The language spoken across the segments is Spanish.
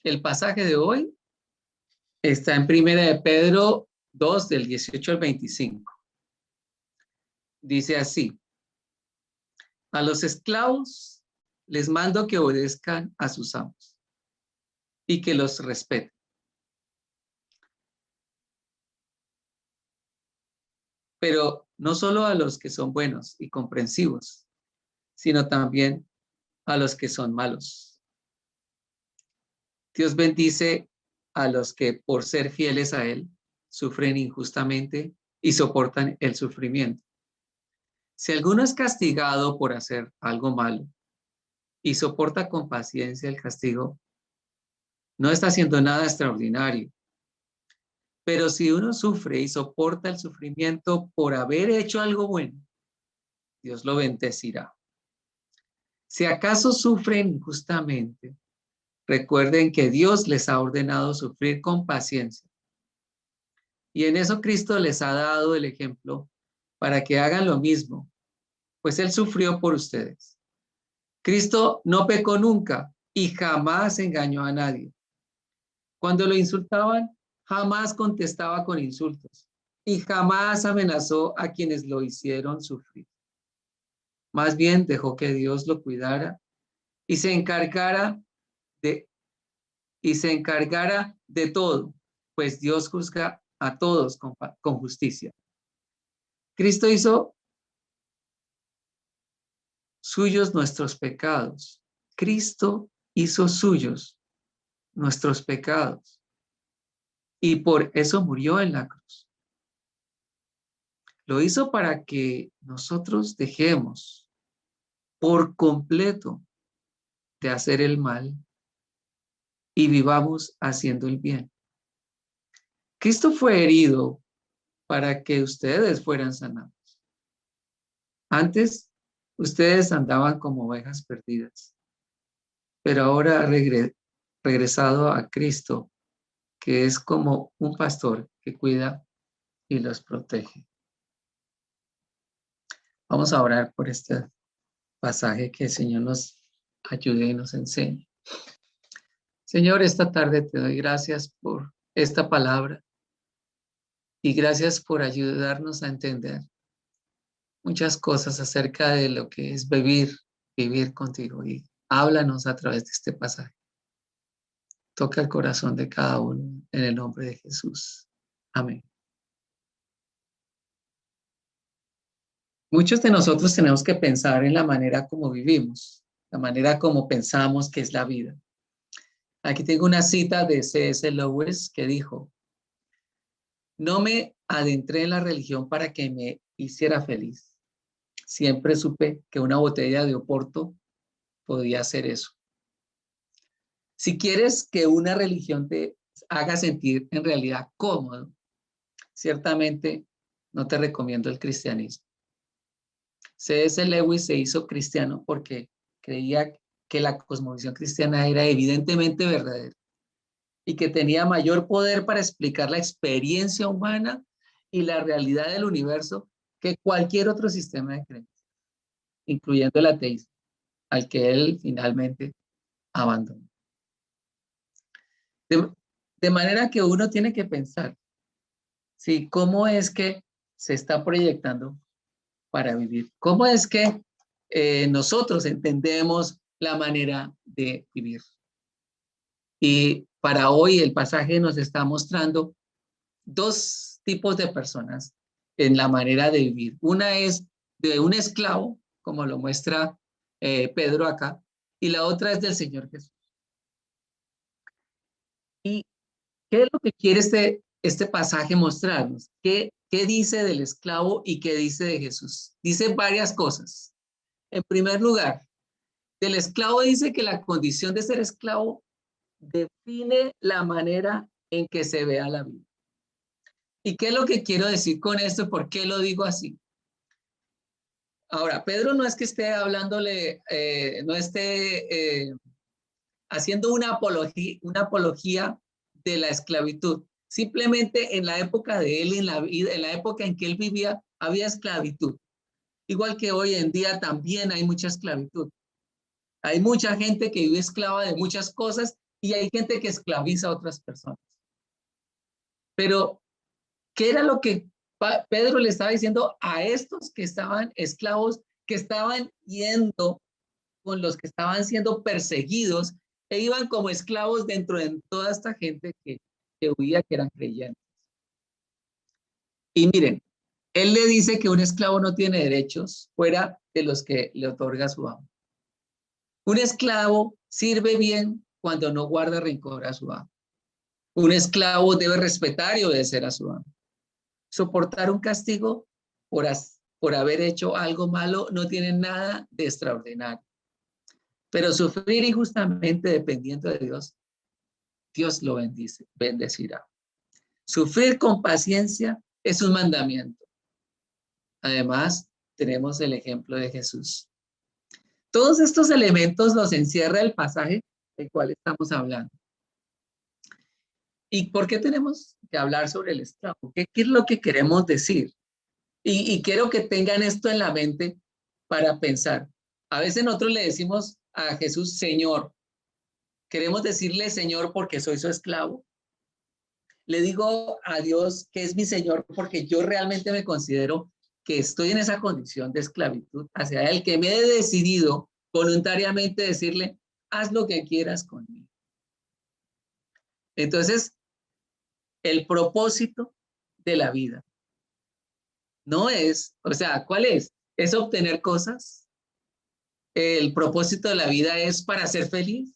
El pasaje de hoy está en Primera de Pedro 2, del 18 al 25. Dice así: a los esclavos les mando que obedezcan a sus amos y que los respeten. Pero no solo a los que son buenos y comprensivos, sino también a los que son malos. Dios bendice a los que por ser fieles a Él sufren injustamente y soportan el sufrimiento. Si alguno es castigado por hacer algo malo y soporta con paciencia el castigo, no está haciendo nada extraordinario. Pero si uno sufre y soporta el sufrimiento por haber hecho algo bueno, Dios lo bendecirá. Si acaso sufren injustamente, recuerden que Dios les ha ordenado sufrir con paciencia. Y en eso Cristo les ha dado el ejemplo para que hagan lo mismo, pues Él sufrió por ustedes. Cristo no pecó nunca y jamás engañó a nadie. Cuando lo insultaban, jamás contestaba con insultos y jamás amenazó a quienes lo hicieron sufrir. Más bien dejó que Dios lo cuidara y se encargara de todo, pues Dios juzga a todos con justicia. Cristo hizo suyos nuestros pecados. Cristo hizo suyos nuestros pecados y por eso murió en la cruz. Lo hizo para que nosotros dejemos por completo de hacer el mal y vivamos haciendo el bien. Cristo fue herido para que ustedes fueran sanados. Antes, ustedes andaban como ovejas perdidas, pero ahora regresado a Cristo, que es como un pastor que cuida y los protege. Vamos a orar por este pasaje, que el Señor nos ayude y nos enseñe. Señor, esta tarde te doy gracias por esta palabra y gracias por ayudarnos a entender muchas cosas acerca de lo que es vivir contigo, y háblanos a través de este pasaje. Toca el corazón de cada uno en el nombre de Jesús. Amén. Muchos de nosotros tenemos que pensar en la manera como vivimos, la manera como pensamos que es la vida. Aquí tengo una cita de C.S. Lewis que dijo: no me adentré en la religión para que me hiciera feliz. Siempre supe que una botella de Oporto podía hacer eso. Si quieres que una religión te haga sentir en realidad cómodo, ciertamente no te recomiendo el cristianismo. C.S. Lewis se hizo cristiano porque creía que la cosmovisión cristiana era evidentemente verdadera y que tenía mayor poder para explicar la experiencia humana y la realidad del universo que cualquier otro sistema de creencias, incluyendo el ateísmo, al que él finalmente abandonó. De manera que uno tiene que pensar, ¿sí?, cómo es que se está proyectando para vivir. ¿Cómo es que nosotros entendemos la manera de vivir? Y para hoy el pasaje nos está mostrando dos tipos de personas en la manera de vivir. Una es de un esclavo, como lo muestra Pedro acá, y la otra es del Señor Jesús. ¿Y qué es lo que quiere este pasaje mostrarnos? ¿Qué dice del esclavo y qué dice de Jesús? Dice varias cosas. En primer lugar, del esclavo dice que la condición de ser esclavo define la manera en que se vea la vida. ¿Y qué es lo que quiero decir con esto? ¿Por qué lo digo así? Ahora, Pedro no es que esté hablándole, no esté haciendo una apología de la esclavitud. Simplemente en la época de él, en la época en que él vivía, había esclavitud. Igual que hoy en día también hay mucha esclavitud. Hay mucha gente que vive esclava de muchas cosas y hay gente que esclaviza a otras personas. Pero, ¿qué era lo que Pedro le estaba diciendo a estos que estaban esclavos, que estaban yendo con los que estaban siendo perseguidos e iban como esclavos dentro de toda esta gente que huía, que eran creyentes? Y miren, él le dice que un esclavo no tiene derechos fuera de los que le otorga su amo. Un esclavo sirve bien cuando no guarda rencor a su amo. Un esclavo debe respetar y obedecer a su amo. Soportar un castigo por haber hecho algo malo no tiene nada de extraordinario. Pero sufrir injustamente dependiendo de Dios, Dios lo bendecirá. Sufrir con paciencia es un mandamiento. Además, tenemos el ejemplo de Jesús. Todos estos elementos los encierra el pasaje del cual estamos hablando. ¿Y por qué tenemos que hablar sobre el esclavo? ¿Qué es lo que queremos decir? Y quiero que tengan esto en la mente para pensar. A veces nosotros le decimos a Jesús, Señor. ¿Queremos decirle Señor porque soy su esclavo? Le digo a Dios que es mi Señor porque yo realmente me considero que estoy en esa condición de esclavitud hacia Él, que me he decidido voluntariamente decirle, haz lo que quieras conmigo. Entonces, el propósito de la vida no es, o sea, ¿cuál es? ¿Es obtener cosas? El propósito de la vida es para ser feliz,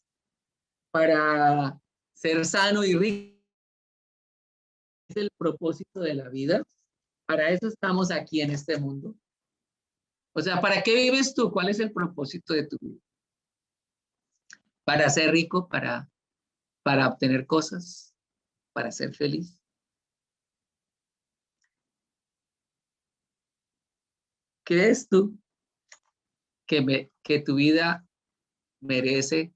para ser sano y rico. Es el propósito de la vida. Para eso estamos aquí en este mundo. O sea, ¿para qué vives tú? ¿Cuál es el propósito de tu vida? ¿Para ser rico? ¿Para obtener cosas? ¿Para ser feliz? ¿Crees tú que tu vida merece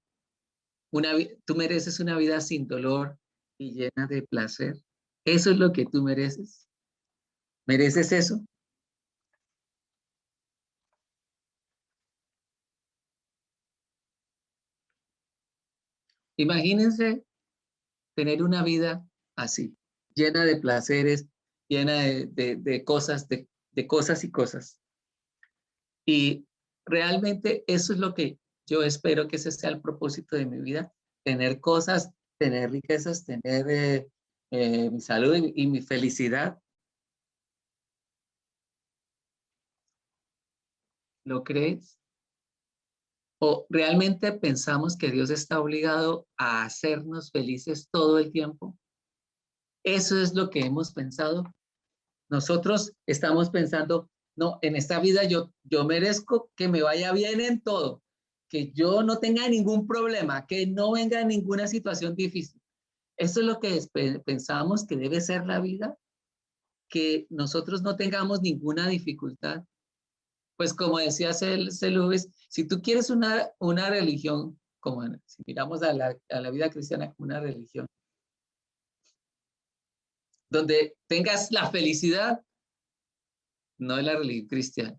tú mereces una vida sin dolor y llena de placer? ¿Eso es lo que tú mereces? ¿Mereces eso? Imagínense tener una vida así, llena de placeres, llena de cosas, de cosas y cosas. Y realmente eso es lo que yo espero que ese sea el propósito de mi vida, tener cosas, tener riquezas, tener mi salud y mi felicidad. ¿Lo crees? ¿O realmente pensamos que Dios está obligado a hacernos felices todo el tiempo? Eso es lo que hemos pensado. Nosotros estamos pensando, no, en esta vida yo merezco que me vaya bien en todo, que yo no tenga ningún problema, que no venga ninguna situación difícil. Eso es lo que pensamos que debe ser la vida, que nosotros no tengamos ninguna dificultad. Pues como decía C. Lewis, si tú quieres una religión, como si miramos a la vida cristiana como una religión, donde tengas la felicidad, no es la religión cristiana.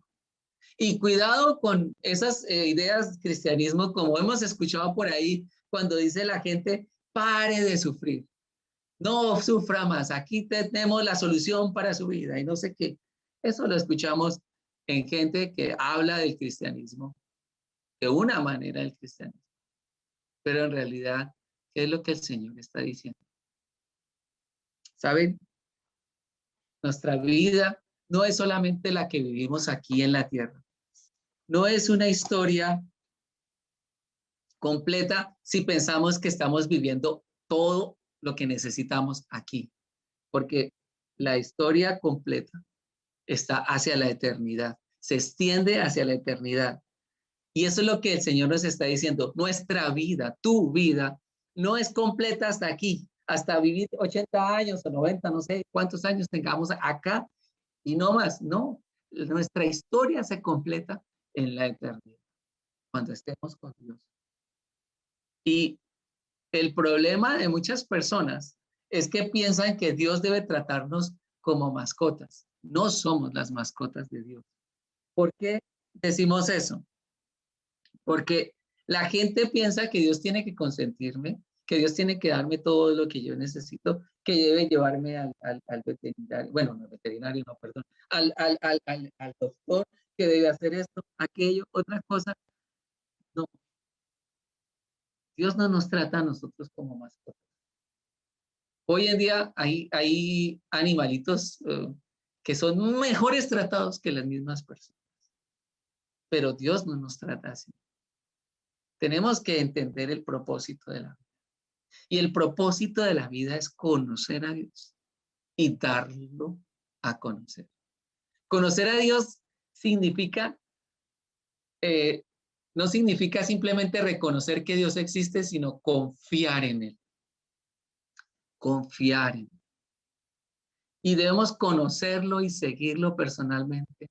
Y cuidado con esas ideas cristianismo, como hemos escuchado por ahí, cuando dice la gente, pare de sufrir, no sufra más, aquí tenemos la solución para su vida y no sé qué. Eso lo escuchamos en gente que habla del cristianismo, de una manera del cristianismo. Pero en realidad, ¿qué es lo que el Señor está diciendo? ¿Saben? Nuestra vida no es solamente la que vivimos aquí en la tierra. No es una historia completa si pensamos que estamos viviendo todo lo que necesitamos aquí, porque la historia completa está hacia la eternidad, se extiende hacia la eternidad. Y eso es lo que el Señor nos está diciendo. Nuestra vida, tu vida, no es completa hasta aquí, hasta vivir 80 años o 90, no sé cuántos años tengamos acá y no más. No, nuestra historia se completa en la eternidad, cuando estemos con Dios. Y el problema de muchas personas es que piensan que Dios debe tratarnos como mascotas. No somos las mascotas de Dios. ¿Por qué decimos eso? Porque la gente piensa que Dios tiene que consentirme que Dios tiene que darme todo lo que yo necesito, que debe llevarme al veterinario, bueno, no al veterinario, no, perdón, al doctor, que debe hacer esto, aquello, otra cosa. No, Dios no nos trata a nosotros como mascotas. Hoy en día hay animalitos que son mejores tratados que las mismas personas, pero Dios no nos trata así. Tenemos que entender el propósito de la vida. Y el propósito de la vida es conocer a Dios y darlo a conocer. Conocer a Dios significa, eh, no significa simplemente reconocer que Dios existe, sino confiar en Él. Confiar en Él. Y debemos conocerlo y seguirlo personalmente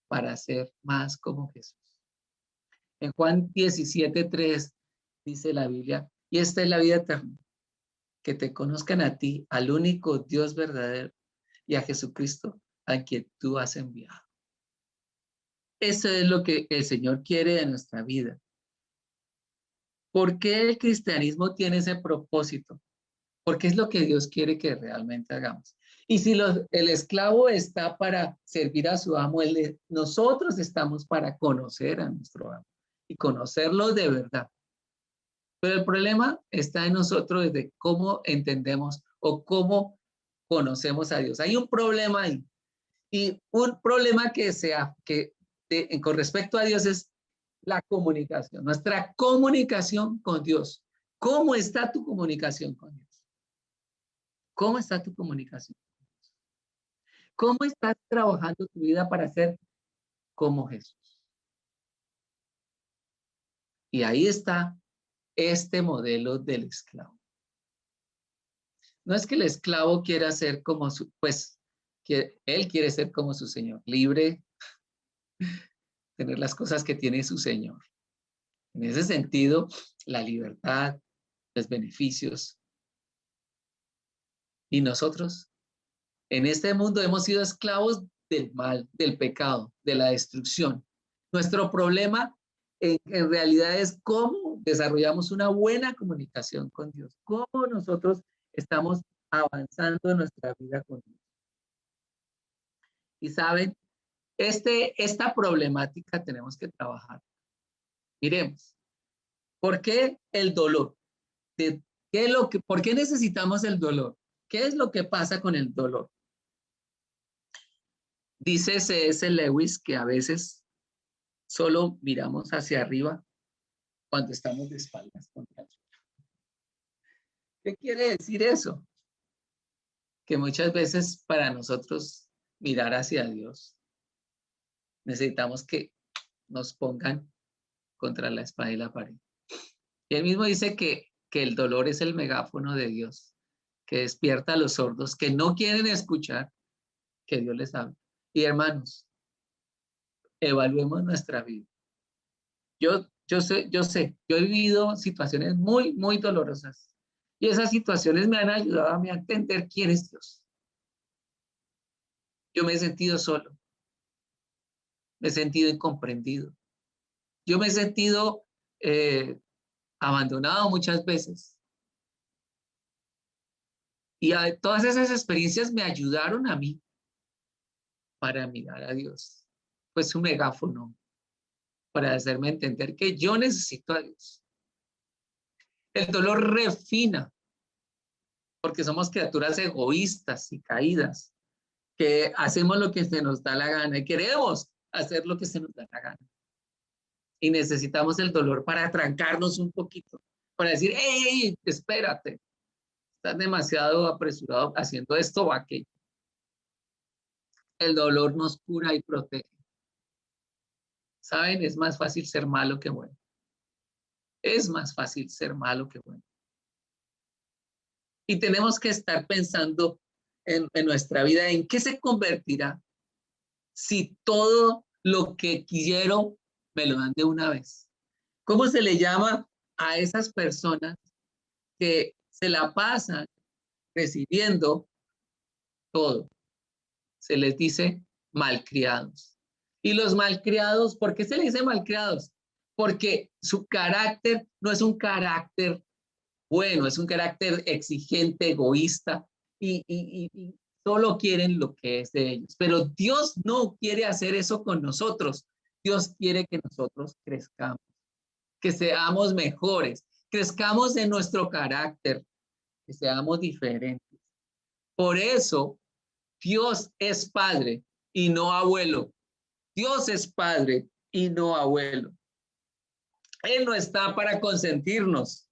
para ser más como Jesús. En Juan 17:3 dice la Biblia, y esta es la vida eterna, que te conozcan a ti, al único Dios verdadero, y a Jesucristo, a quien tú has enviado. Eso es lo que el Señor quiere de nuestra vida. ¿Por qué el cristianismo tiene ese propósito? Porque es lo que Dios quiere que realmente hagamos. Y si el esclavo está para servir a su amo, nosotros estamos para conocer a nuestro amo y conocerlo de verdad. Pero el problema está en nosotros desde cómo entendemos o cómo conocemos a Dios. Hay un problema ahí. Y un problema con respecto a Dios es la comunicación, nuestra comunicación con Dios. ¿Cómo está tu comunicación con Dios? ¿Cómo está tu comunicación? ¿Cómo estás trabajando tu vida para ser como Jesús? Y ahí está este modelo del esclavo. No es que el esclavo quiera ser como que él quiere ser como su Señor, libre, tener las cosas que tiene su Señor. En ese sentido, la libertad, los beneficios. Y nosotros, en este mundo, hemos sido esclavos del mal, del pecado, de la destrucción. Nuestro problema en realidad es cómo desarrollamos una buena comunicación con Dios, cómo nosotros estamos avanzando en nuestra vida con Dios. Y saben, esta problemática tenemos que trabajar. Miremos, ¿por qué el dolor? ¿Por qué necesitamos el dolor? ¿Qué es lo que pasa con el dolor? Dice C.S. Lewis que a veces solo miramos hacia arriba cuando estamos de espaldas contra el suelo. ¿Qué quiere decir eso? Que muchas veces para nosotros mirar hacia Dios necesitamos que nos pongan contra la espada y la pared. Y él mismo dice que el dolor es el megáfono de Dios, que despierta a los sordos que no quieren escuchar que Dios les habla. Y hermanos, evaluemos nuestra vida. Yo he vivido situaciones muy, muy dolorosas y esas situaciones me han ayudado a mí a entender quién es Dios. Yo me he sentido solo, me he sentido incomprendido, yo me he sentido abandonado muchas veces. Y todas esas experiencias me ayudaron a mí para mirar a Dios. Pues su megáfono para hacerme entender que yo necesito a Dios. El dolor refina, porque somos criaturas egoístas y caídas, que hacemos lo que se nos da la gana y queremos hacer lo que se nos da la gana. Y necesitamos el dolor para atrancarnos un poquito, para decir, hey, espérate, estás demasiado apresurado haciendo esto o aquello. El dolor nos cura y protege. ¿Saben? Es más fácil ser malo que bueno. Es más fácil ser malo que bueno. Y tenemos que estar pensando en nuestra vida en qué se convertirá si todo lo que quiero me lo dan de una vez. ¿Cómo se le llama a esas personas que se la pasan recibiendo todo? Se les dice malcriados. Y los malcriados, ¿por qué se les dice malcriados? Porque su carácter no es un carácter bueno, es un carácter exigente, egoísta y solo quieren lo que es de ellos. Pero Dios no quiere hacer eso con nosotros. Dios quiere que nosotros crezcamos, que seamos mejores, crezcamos en nuestro carácter, que seamos diferentes. Por eso, Dios es padre y no abuelo. Dios es padre y no abuelo. Él no está para consentirnos,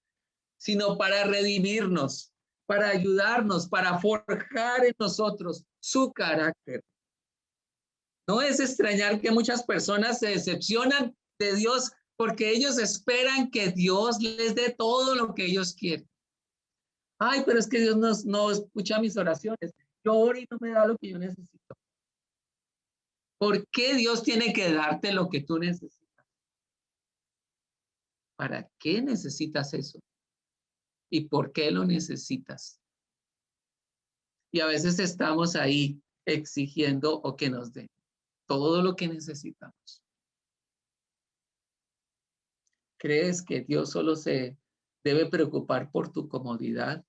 sino para redimirnos, para ayudarnos, para forjar en nosotros su carácter. No es extrañar que muchas personas se decepcionan de Dios porque ellos esperan que Dios les dé todo lo que ellos quieren. Ay, pero es que Dios no escucha mis oraciones. Yo oro y no me da lo que yo necesito. ¿Por qué Dios tiene que darte lo que tú necesitas? ¿Para qué necesitas eso? ¿Y por qué lo necesitas? Y a veces estamos ahí exigiendo o que nos den todo lo que necesitamos. ¿Crees que Dios solo se debe preocupar por tu comodidad?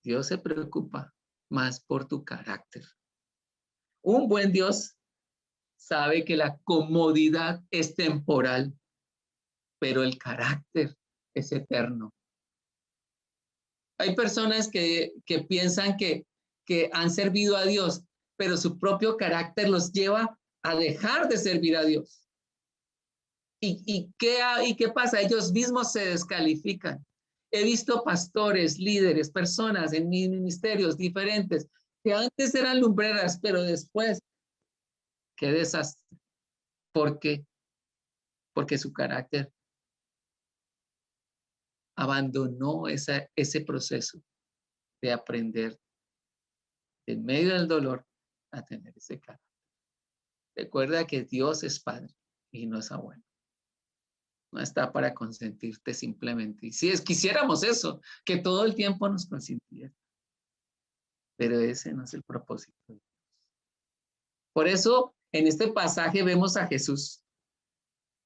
Dios se preocupa más por tu carácter. Un buen Dios sabe que la comodidad es temporal, pero el carácter es eterno. Hay personas que piensan que han servido a Dios, pero su propio carácter los lleva a dejar de servir a Dios. ¿Y qué pasa? Ellos mismos se descalifican. He visto pastores, líderes, personas en ministerios diferentes que antes eran lumbreras, pero después, qué desastre. ¿Por qué? Porque su carácter abandonó ese proceso de aprender en medio del dolor a tener ese carácter. Recuerda que Dios es Padre y no es abuelo. No está para consentirte simplemente. Y si quisiéramos eso, que todo el tiempo nos consintiera. Pero ese no es el propósito. Por eso, en este pasaje vemos a Jesús.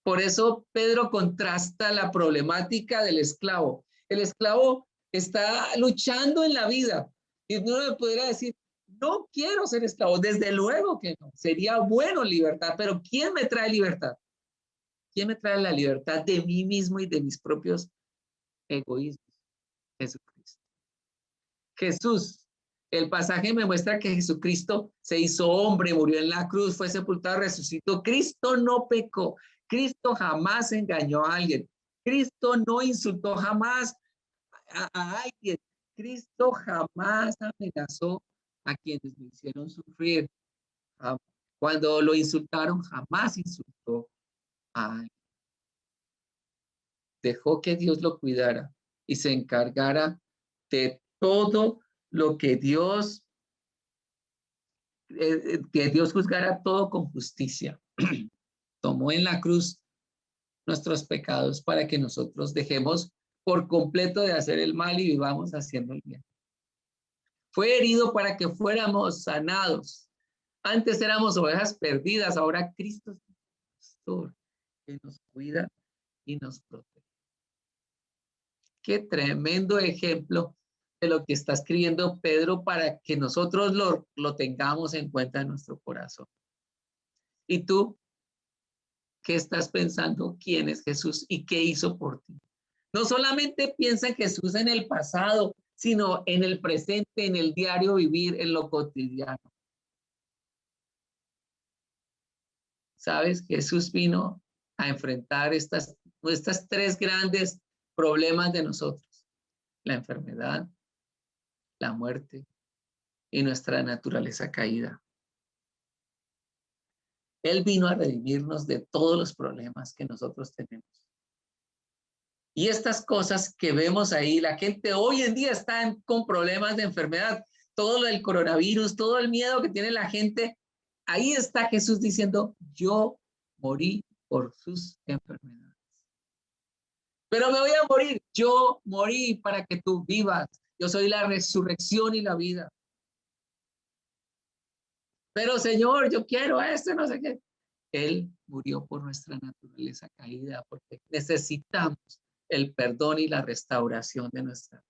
Por eso Pedro contrasta la problemática del esclavo. El esclavo está luchando en la vida. Y uno le podría decir, no quiero ser esclavo. Desde luego que no. Sería bueno libertad, pero ¿quién me trae libertad? ¿Quién me trae la libertad de mí mismo y de mis propios egoísmos? Jesucristo. Jesús. El pasaje me muestra que Jesucristo se hizo hombre, murió en la cruz, fue sepultado, resucitó. Cristo no pecó. Cristo jamás engañó a alguien. Cristo no insultó jamás a alguien. Cristo jamás amenazó a quienes lo hicieron sufrir. Cuando lo insultaron, jamás insultó a alguien. Dejó que Dios lo cuidara y se encargara de todo lo que Dios juzgara todo con justicia. Tomó en la cruz nuestros pecados para que nosotros dejemos por completo de hacer el mal y vivamos haciendo el bien. Fue herido para que fuéramos sanados. Antes éramos ovejas perdidas, ahora Cristo es el pastor que nos cuida y nos protege. Qué tremendo ejemplo de lo que está escribiendo Pedro para que nosotros lo tengamos en cuenta en nuestro corazón. ¿Y tú qué estás pensando? ¿Quién es Jesús y qué hizo por ti? No solamente piensa en Jesús en el pasado, sino en el presente, en el diario vivir, en lo cotidiano. ¿Sabes? Jesús vino a enfrentar estas tres grandes problemas de nosotros: la enfermedad, la muerte y nuestra naturaleza caída. Él vino a redimirnos de todos los problemas que nosotros tenemos. Y estas cosas que vemos ahí, la gente hoy en día está con problemas de enfermedad, todo lo del coronavirus, todo el miedo que tiene la gente, ahí está Jesús diciendo, yo morí por sus enfermedades. Pero me voy a morir, yo morí para que tú vivas, yo soy la resurrección y la vida. Pero Señor, yo quiero esto, no sé qué. Él murió por nuestra naturaleza caída, porque necesitamos el perdón y la restauración de nuestra vida.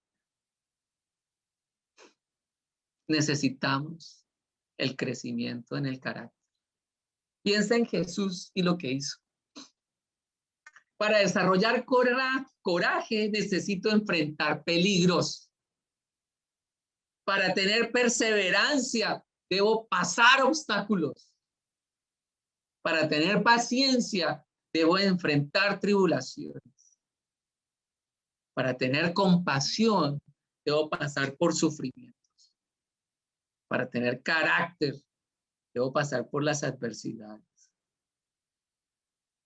Necesitamos el crecimiento en el carácter. Piensa en Jesús y lo que hizo. Para desarrollar coraje necesito enfrentar peligros. Para tener perseverancia debo pasar obstáculos. Para tener paciencia debo enfrentar tribulaciones. Para tener compasión debo pasar por sufrimientos. Para tener carácter debo pasar por las adversidades.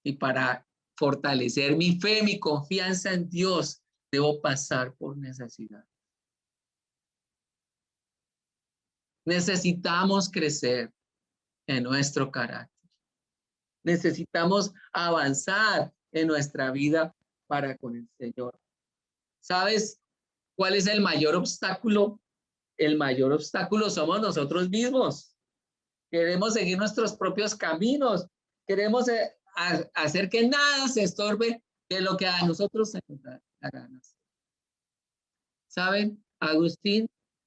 Y para fortalecer mi fe, mi confianza en Dios, debo pasar por necesidad. Necesitamos crecer en nuestro carácter. Necesitamos avanzar en nuestra vida para con el Señor. ¿Sabes cuál es el mayor obstáculo? El mayor obstáculo somos nosotros mismos. Queremos seguir nuestros propios caminos. Queremos hacer que nada se estorbe de lo que a nosotros se nos da la gana. ¿Saben? Agustín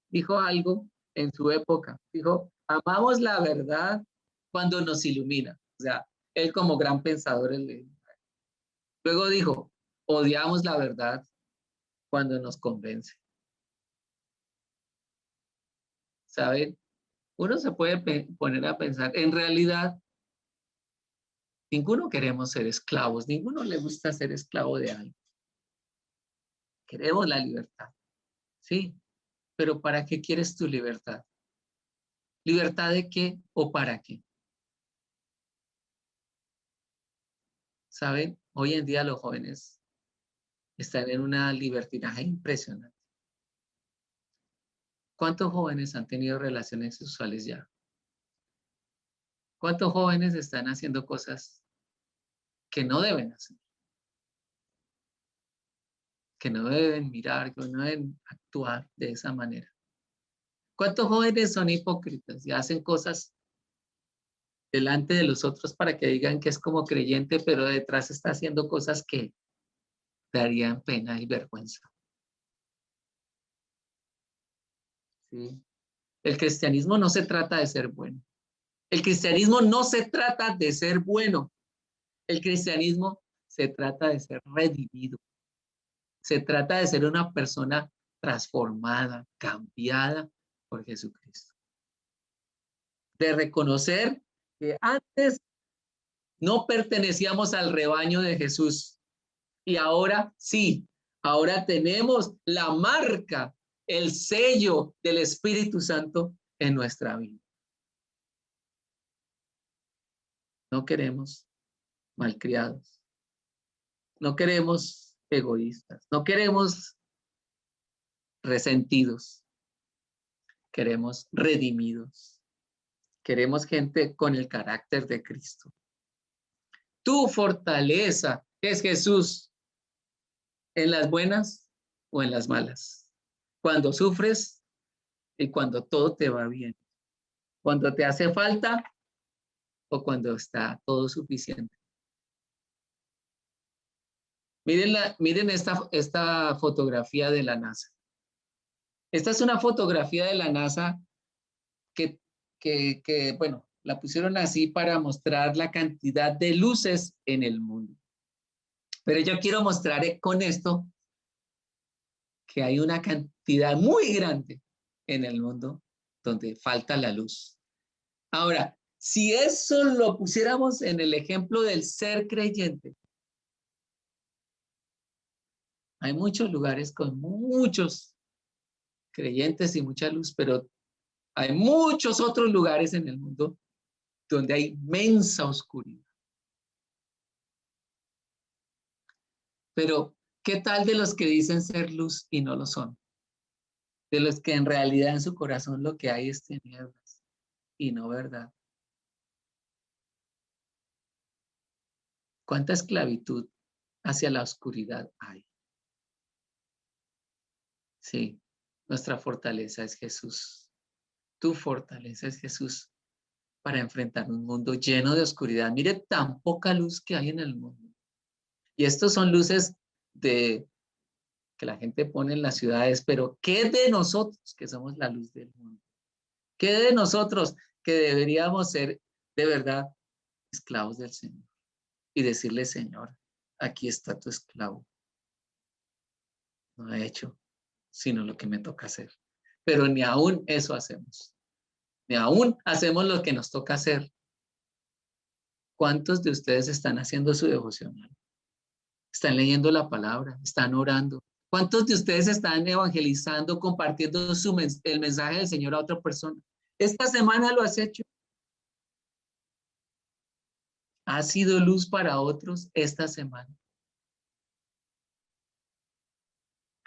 dijo algo en su época. Dijo, amamos la verdad cuando nos ilumina. O sea, él como gran pensador. Luego dijo, odiamos la verdad cuando nos convence. ¿Saben? Uno se puede poner a pensar, en realidad, ninguno queremos ser esclavos, ninguno le gusta ser esclavo de algo. Queremos la libertad, sí, pero ¿para qué quieres tu libertad? ¿Libertad de qué o para qué? ¿Saben? Hoy en día los jóvenes están en una libertinaje impresionante. ¿Cuántos jóvenes han tenido relaciones sexuales ya? ¿Cuántos jóvenes están haciendo cosas que no deben hacer? Que no deben mirar, que no deben actuar de esa manera. ¿Cuántos jóvenes son hipócritas y hacen cosas delante de los otros para que digan que es como creyente, pero detrás está haciendo cosas que darían pena y vergüenza? ¿Sí? El cristianismo no se trata de ser bueno. El cristianismo no se trata de ser bueno. El cristianismo se trata de ser redimido. Se trata de ser una persona transformada, cambiada por Jesucristo. De reconocer que antes no pertenecíamos al rebaño de Jesús y ahora sí, ahora tenemos la marca, el sello del Espíritu Santo en nuestra vida. No queremos malcriados, no queremos egoístas, no queremos resentidos, queremos redimidos, queremos gente con el carácter de Cristo. Tu fortaleza es Jesús en las buenas o en las malas, cuando sufres y cuando todo te va bien, cuando te hace falta o cuando está todo suficiente. Miren esta fotografía de la NASA. Esta es una fotografía de la NASA que, bueno, la pusieron así para mostrar la cantidad de luces en el mundo. Pero yo quiero mostrar con esto que hay una cantidad muy grande en el mundo donde falta la luz. Ahora, si eso lo pusiéramos en el ejemplo del ser creyente, hay muchos lugares con muchos creyentes y mucha luz, pero hay muchos otros lugares en el mundo donde hay inmensa oscuridad. Pero, ¿qué tal de los que dicen ser luz y no lo son? De los que en realidad en su corazón lo que hay es tinieblas y no verdad. ¿Cuánta esclavitud hacia la oscuridad hay? Sí, nuestra fortaleza es Jesús. Tu fortaleza es Jesús para enfrentar un mundo lleno de oscuridad. Mire tan poca luz que hay en el mundo. Y estos son luces de que la gente pone en las ciudades, pero ¿qué de nosotros que somos la luz del mundo? ¿Qué de nosotros que deberíamos ser de verdad esclavos del Señor? Y decirle, Señor, aquí está tu esclavo. No he hecho sino lo que me toca hacer. Pero ni aún eso hacemos. Ni aún hacemos lo que nos toca hacer. ¿Cuántos de ustedes están haciendo su devocional? Están leyendo la palabra, están orando. ¿Cuántos de ustedes están evangelizando, compartiendo el mensaje del Señor a otra persona? Esta semana lo has hecho. ¿Has sido luz para otros esta semana?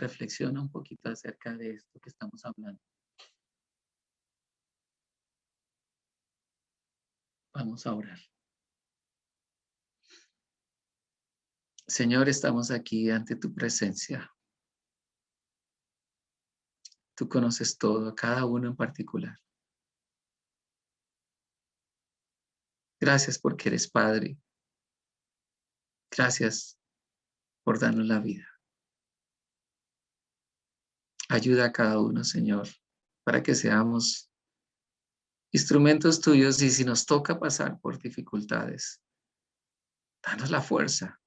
Reflexiona un poquito acerca de esto que estamos hablando. Vamos a orar. Señor, estamos aquí ante tu presencia. Tú conoces todo, a cada uno en particular. Gracias porque eres Padre. Gracias por darnos la vida. Ayuda a cada uno, Señor, para que seamos instrumentos tuyos y si nos toca pasar por dificultades, danos la fuerza.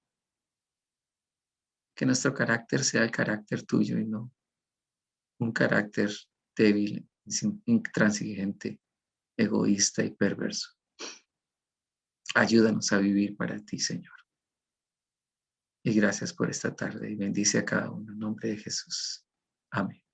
Que nuestro carácter sea el carácter tuyo y no un carácter débil, intransigente, egoísta y perverso. Ayúdanos a vivir para ti, Señor. Y gracias por esta tarde y bendice a cada uno en nombre de Jesús. Amén.